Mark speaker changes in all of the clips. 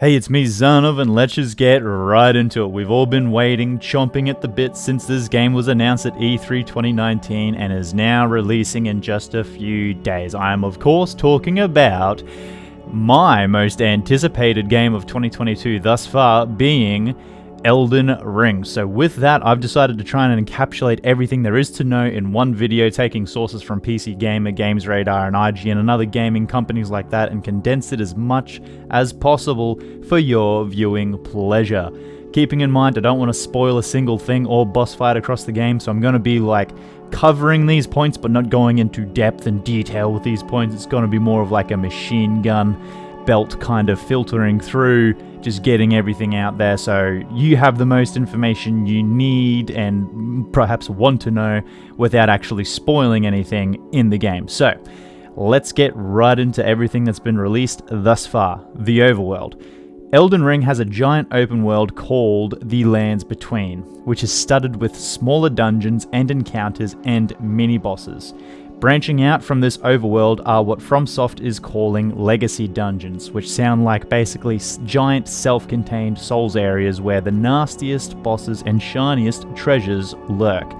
Speaker 1: Hey, it's me, Zanov, and let's just get right into it. We've all been waiting, chomping at the bit since this game was announced at E3 2019 and is now releasing in just a few days. I am, of course, talking about my most anticipated game of 2022 thus far, being Elden Ring. So with that, I've decided to try and encapsulate everything there is to know in one video, taking sources from PC Gamer, Games Radar, and IGN and other gaming companies like that, and condensed it as much as possible for your viewing pleasure. Keeping in mind, I don't want to spoil a single thing or boss fight across the game, so I'm going to be covering these points but not going into depth and detail with these points. It's going to be more of like a machine gun belt kind of filtering through, just getting everything out there so you have the most information you need and perhaps want to know without actually spoiling anything in the game. So let's get right into everything that's been released thus far. The overworld. Elden Ring has a giant open world called The Lands Between, which is studded with smaller dungeons and encounters and mini-bosses. Branching out from this overworld are what FromSoft is calling legacy dungeons, which sound like basically giant self-contained Souls areas where the nastiest bosses and shiniest treasures lurk.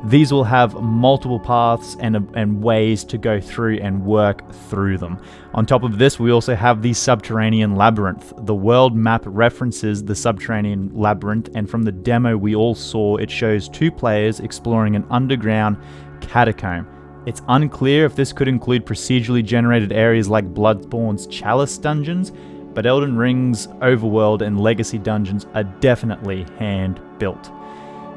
Speaker 1: These will have multiple paths and ways to go through and work through them. On top of this, we also have the Subterranean Labyrinth. The world map references the Subterranean Labyrinth, and from the demo we all saw, it shows two players exploring an underground catacomb. It's unclear if this could include procedurally generated areas like Bloodborne's Chalice dungeons, but Elden Ring's overworld and legacy dungeons are definitely hand-built.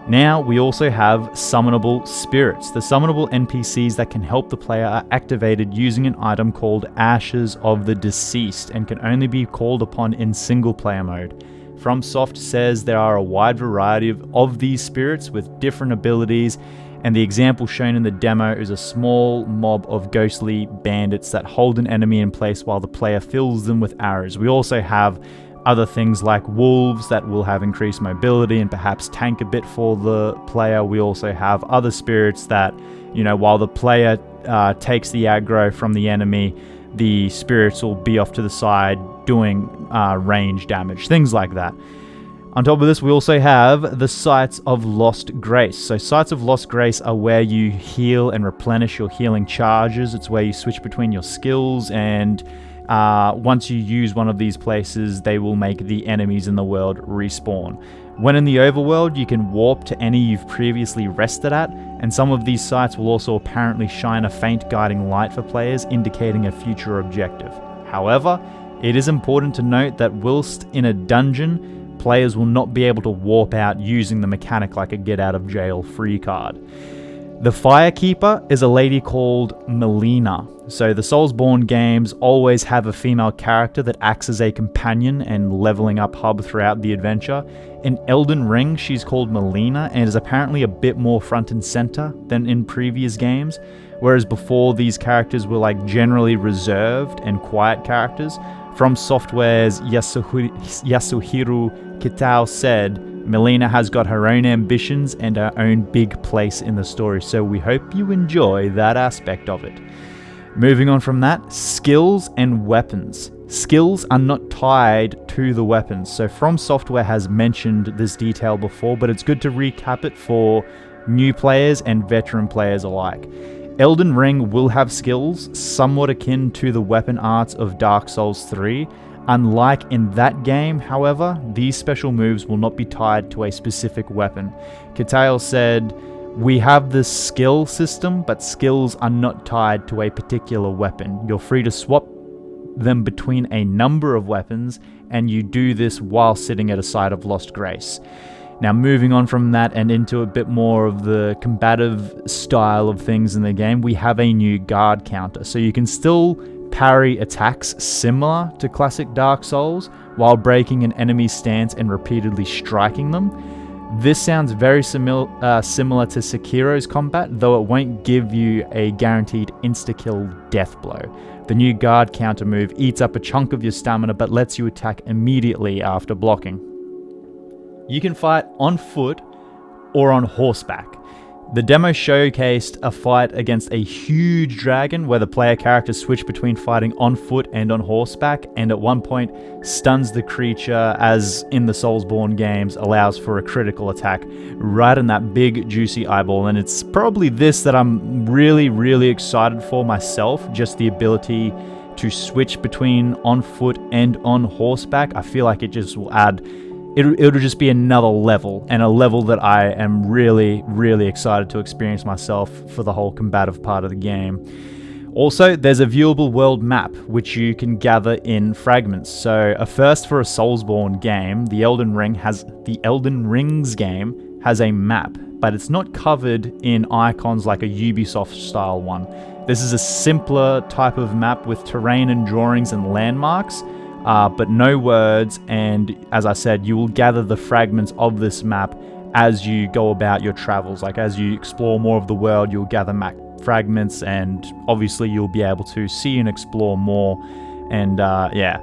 Speaker 1: Now, we also have Summonable Spirits. The summonable NPCs that can help the player are activated using an item called Ashes of the Deceased and can only be called upon in single-player mode. FromSoft says there are a wide variety of these spirits with different abilities, and the example shown in the demo is a small mob of ghostly bandits that hold an enemy in place while the player fills them with arrows. We also have other things like wolves that will have increased mobility and perhaps tank a bit for the player. We also have other spirits that, while the player takes the aggro from the enemy, the spirits will be off to the side doing range damage, things like that. On top of this, we also have the Sites of Lost Grace. So Sites of Lost Grace are where you heal and replenish your healing charges. It's where you switch between your skills, and once you use one of these places, they will make the enemies in the world respawn. When in the overworld, you can warp to any you've previously rested at, and some of these sites will also apparently shine a faint guiding light for players, indicating a future objective. However, it is important to note that whilst in a dungeon, players will not be able to warp out using the mechanic like a get out of jail free card. The Firekeeper is a lady called Melina. So the Soulsborne games always have a female character that acts as a companion and leveling up hub throughout the adventure. In Elden Ring, she's called Melina and is apparently a bit more front and center than in previous games, whereas before these characters were generally reserved and quiet characters. From Software's Yasuhiro Kitao said, Melina has got her own ambitions and her own big place in the story, so we hope you enjoy that aspect of it. Moving on from that, skills and weapons. Skills are not tied to the weapons, so From Software has mentioned this detail before, but it's good to recap it for new players and veteran players alike. Elden Ring will have skills somewhat akin to the weapon arts of Dark Souls 3. Unlike in that game, however, these special moves will not be tied to a specific weapon. Kitao said, "We have this skill system, but skills are not tied to a particular weapon. You're free to swap them between a number of weapons, and you do this while sitting at a site of Lost Grace." Now, moving on from that and into a bit more of the combative style of things in the game, we have a new guard counter. So you can still parry attacks similar to classic Dark Souls while breaking an enemy's stance and repeatedly striking them. This sounds very similar to Sekiro's combat, though it won't give you a guaranteed insta-kill death blow. The new guard counter move eats up a chunk of your stamina but lets you attack immediately after blocking. You can fight on foot or on horseback. The demo showcased a fight against a huge dragon where the player characters switch between fighting on foot and on horseback, and at one point stuns the creature, as in the Soulsborne games allows for a critical attack right in that big juicy eyeball. And it's probably this that I'm really excited for myself, just the ability to switch between on foot and on horseback. I feel like it just will add, it'll just be another level, and a level that I am really excited to experience myself for the whole combative part of the game. Also, there's a viewable world map, which you can gather in fragments. So a first for a Soulsborne game, the Elden Rings game has a map, but it's not covered in icons like a Ubisoft style one. This is a simpler type of map with terrain and drawings and landmarks, but no words, and as I said, you will gather the fragments of this map as you go about your travels. Like as you explore more of the world, you'll gather map fragments, and obviously you'll be able to see and explore more. And yeah,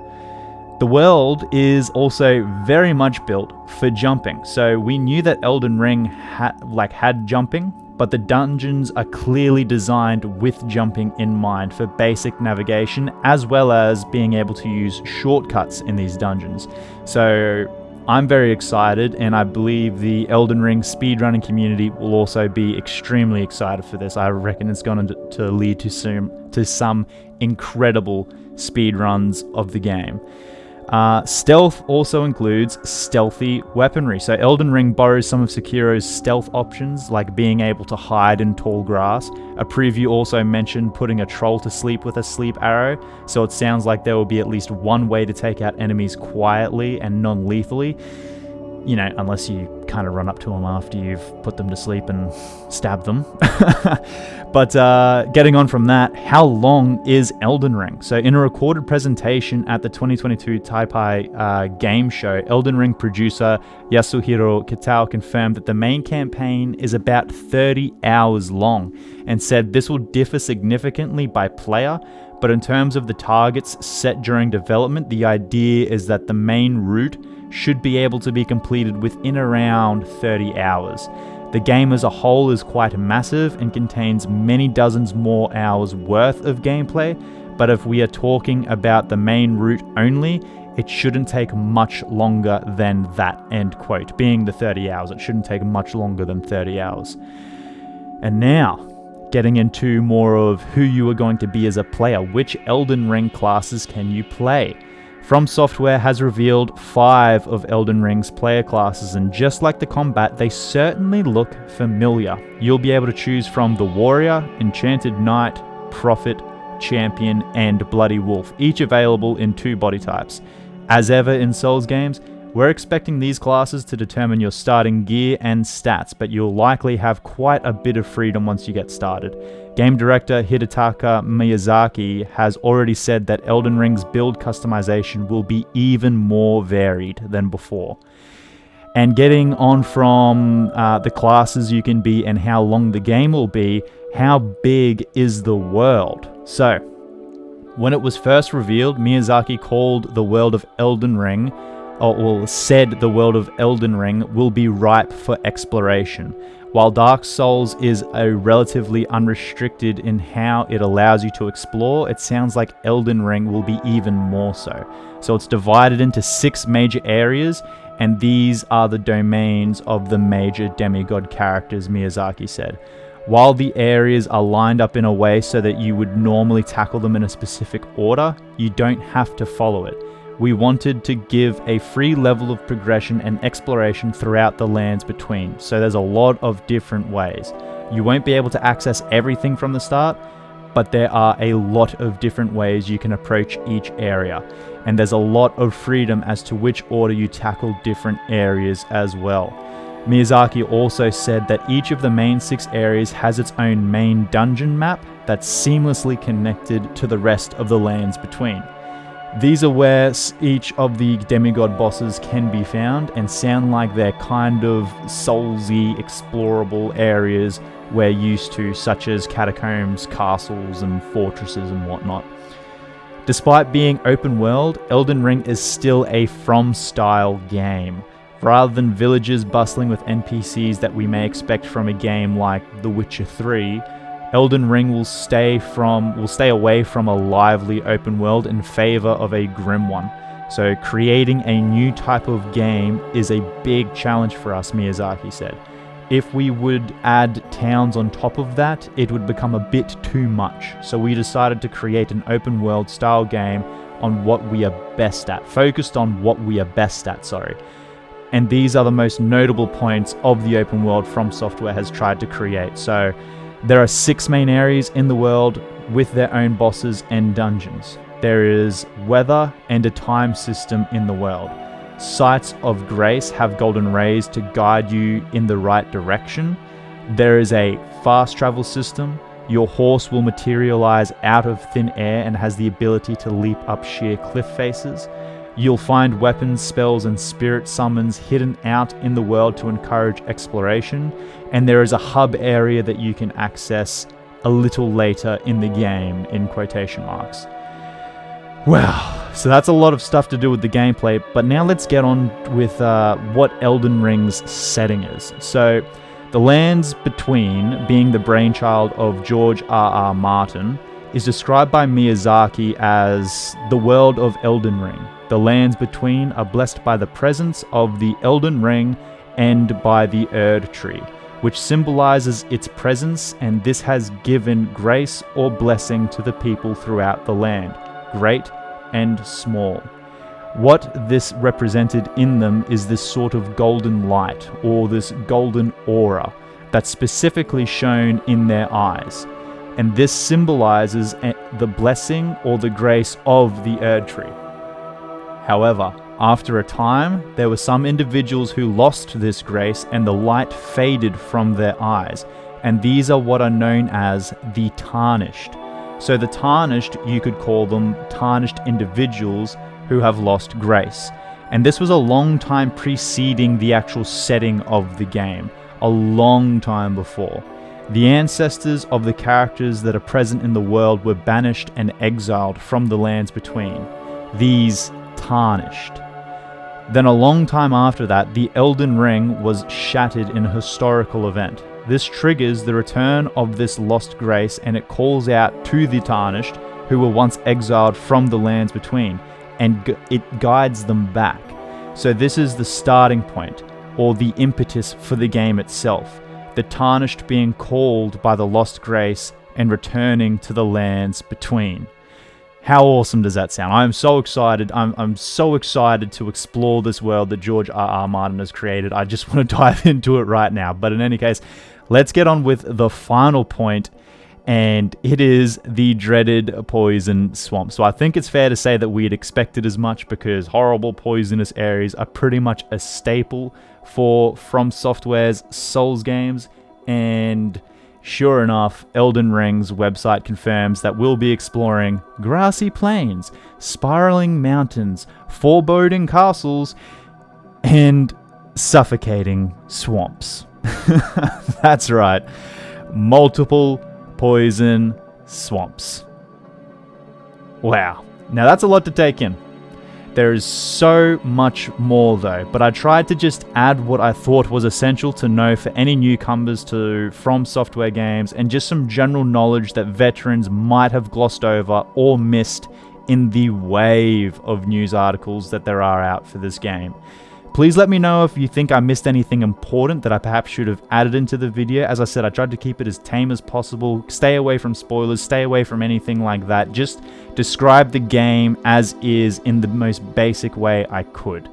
Speaker 1: the world is also very much built for jumping. So we knew that Elden Ring had jumping, but the dungeons are clearly designed with jumping in mind for basic navigation, as well as being able to use shortcuts in these dungeons. So I'm very excited, and I believe the Elden Ring speedrunning community will also be extremely excited for this. I reckon it's going to lead to some incredible speedruns of the game. Stealth also includes stealthy weaponry. So Elden Ring borrows some of Sekiro's stealth options, like being able to hide in tall grass. A preview also mentioned putting a troll to sleep with a sleep arrow, so it sounds like there will be at least one way to take out enemies quietly and non-lethally. You know, unless you kind of run up to them after you've put them to sleep and stab them. But getting on from that, how long is Elden Ring? So in a recorded presentation at the 2022 Taipei game show, Elden Ring producer Yasuhiro Kitao confirmed that the main campaign is about 30 hours long, and said this will differ significantly by player, but in terms of the targets set during development, the idea is that the main route should be able to be completed within around 30 hours. The game as a whole is quite massive and contains many dozens more hours worth of gameplay, but if we are talking about the main route only, it shouldn't take much longer than that, end quote. Being the 30 hours, it shouldn't take much longer than 30 hours. And now, getting into more of who you are going to be as a player. Which Elden Ring classes can you play? From Software has revealed 5 of Elden Ring's player classes, and just like the combat, they certainly look familiar. You'll be able to choose from the Warrior, Enchanted Knight, Prophet, Champion, and Bloody Wolf, each available in 2 body types. As ever in Souls games, we're expecting these classes to determine your starting gear and stats, but you'll likely have quite a bit of freedom once you get started. Game director Hidetaka Miyazaki has already said that Elden Ring's build customization will be even more varied than before. And getting on from the classes you can be and how long the game will be, how big is the world? So, when it was first revealed, Miyazaki called the world of Elden Ring, said the world of Elden Ring will be ripe for exploration. While Dark Souls is relatively unrestricted in how it allows you to explore, it sounds like Elden Ring will be even more so. So it's divided into 6 major areas, and these are the domains of the major demigod characters, Miyazaki said. While the areas are lined up in a way so that you would normally tackle them in a specific order, you don't have to follow it. We wanted to give a free level of progression and exploration throughout the lands between, so there's a lot of different ways. You won't be able to access everything from the start, but there are a lot of different ways you can approach each area, and there's a lot of freedom as to which order you tackle different areas as well. Miyazaki also said that each of the main 6 areas has its own main dungeon map that's seamlessly connected to the rest of the lands between. These are where each of the demigod bosses can be found, and sound like they're kind of soulsy, explorable areas we're used to, such as catacombs, castles, and fortresses and whatnot. Despite being open world, Elden Ring is still a From style game. Rather than villages bustling with NPCs that we may expect from a game like The Witcher 3, Elden Ring will stay away from a lively open world in favor of a grim one. So creating a new type of game is a big challenge for us, Miyazaki said. If we would add towns on top of that, it would become a bit too much. So we decided to create an open world style game on what we are best at, focused on what we are best at, sorry. And these are the most notable points of the open world From Software has tried to create. So there are 6 main areas in the world with their own bosses and dungeons. There is weather and a time system in the world. Sites of Grace have golden rays to guide you in the right direction. There is a fast travel system. Your horse will materialize out of thin air and has the ability to leap up sheer cliff faces. You'll find weapons, spells, and spirit summons hidden out in the world to encourage exploration. And there is a hub area that you can access a little later in the game, in quotation marks. Wow, so that's a lot of stuff to do with the gameplay, but now let's get on with what Elden Ring's setting is. So, The Lands Between, being the brainchild of George R.R. Martin, is described by Miyazaki as the world of Elden Ring. The lands between are blessed by the presence of the Elden Ring and by the Erd Tree, which symbolizes its presence, and this has given grace or blessing to the people throughout the land, great and small. What this represented in them is this sort of golden light, or this golden aura, that's specifically shown in their eyes. And this symbolizes the blessing or the grace of the Erd Tree. However, after a time, there were some individuals who lost this grace and the light faded from their eyes, and these are what are known as the tarnished. So the tarnished, you could call them tarnished individuals who have lost grace. And this was a long time preceding the actual setting of the game, a long time before. The ancestors of the characters that are present in the world were banished and exiled from the lands between, these tarnished. Then a long time after that, the Elden Ring was shattered in a historical event. This triggers the return of this lost grace, and it calls out to the tarnished who were once exiled from the lands between, and it guides them back. So this is the starting point, or the impetus for the game itself. The tarnished being called by the lost grace and returning to the lands between. How awesome does that sound? I'm so excited. I'm so excited to explore this world that George R.R. Martin has created. I just want to dive into it right now. But in any case, let's get on with the final point, and it is the dreaded poison swamp. So I think it's fair to say that we had expected as much, because horrible poisonous areas are pretty much a staple for From Software's Souls games, and sure enough, Elden Ring's website confirms that we'll be exploring grassy plains, spiraling mountains, foreboding castles, and suffocating swamps. That's right, multiple poison swamps. Wow, now that's a lot to take in. There is so much more though, but I tried to just add what I thought was essential to know for any newcomers to From Software games, and just some general knowledge that veterans might have glossed over or missed in the wave of news articles that there are out for this game. Please let me know if you think I missed anything important that I perhaps should have added into the video. As I said, I tried to keep it as tame as possible. Stay away from spoilers, stay away from anything like that. Just describe the game as is in the most basic way I could.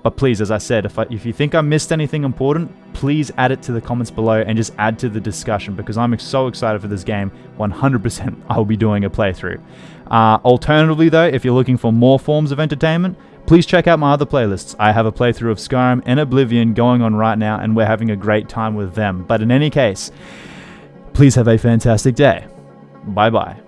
Speaker 1: But please, as I said, if you think I missed anything important, please add it to the comments below and just add to the discussion, because I'm so excited for this game. 100% I'll be doing a playthrough. Alternatively though, if you're looking for more forms of entertainment, please check out my other playlists. I have a playthrough of Skyrim and Oblivion going on right now, and we're having a great time with them. But in any case, please have a fantastic day. Bye bye.